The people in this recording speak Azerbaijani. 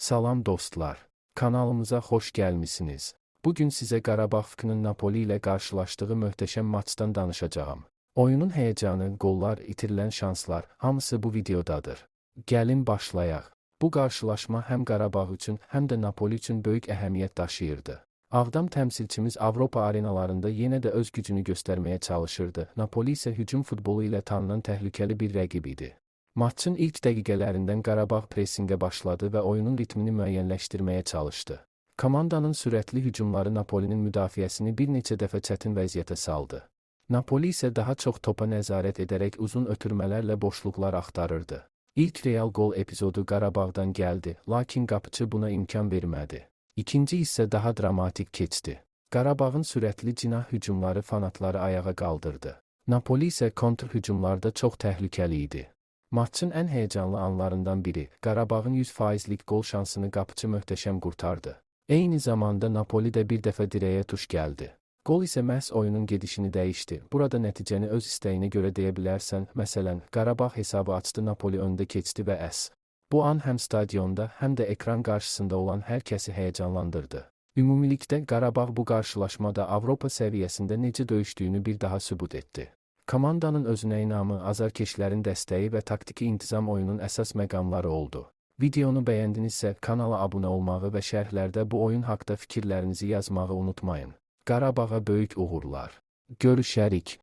Salam dostlar, kanalımıza xoş gəlmisiniz. Bugün sizə Qarabağ FK-nın Napoli ilə qarşılaşdığı möhtəşəm maçdan danışacağam. Oyunun həyəcanı, qollar, itirilən şanslar, hamısı bu videodadır. Gəlin başlayaq. Bu qarşılaşma həm Qarabağ üçün, həm də Napoli üçün böyük əhəmiyyət daşıyırdı. Ağdam təmsilçimiz Avropa arenalarında yenə də öz gücünü göstərməyə çalışırdı. Napoli isə hücum futbolu ilə tanınan təhlükəli bir rəqib idi. Maçın ilk dəqiqələrindən Qarabağ pressinqə başladı və oyunun ritmini müəyyənləşdirməyə çalışdı. Komandanın sürətli hücumları Napolinin müdafiəsini bir neçə dəfə çətin vəziyyətə saldı. Napoli isə daha çox topa nəzarət edərək uzun ötürmələrlə boşluqlar axtarırdı. İlk real gol epizodu Qarabağdan gəldi, lakin qapıçı buna imkan vermədi. İkinci hissə daha dramatik keçdi. Qarabağın sürətli cinah hücumları fanatları ayağa qaldırdı. Napoli isə kontr-hücumlarda çox təhlükəli idi. Maçın ən həyəcanlı anlarından biri, Qarabağın 100%lik gol şansını qapıçı möhtəşəm qurtardı. Eyni zamanda Napoli də bir dəfə dirəyə tuş gəldi. Gol isə məhz oyunun gedişini dəyişdi. Burada nəticəni öz istəyinə görə deyə bilərsən, məsələn, Qarabağ hesabı açdı, Napoli öndə keçdi və əs. Bu an həm stadionda, həm də ekran qarşısında olan hər kəsi həyəcanlandırdı. Ümumilikdə Qarabağ bu qarşılaşmada Avropa səviyyəsində necə döyüşdüyünü bir daha sübut etdi. Komandanın özünə inamı, azarkeşlərin dəstəyi və taktiki intizam oyunun əsas məqamları oldu. Videonu bəyəndinizsə kanala abunə olmağı və şərhlərdə bu oyun haqqında fikirlərinizi yazmağı unutmayın. Qarabağa böyük uğurlar. Görüşərik.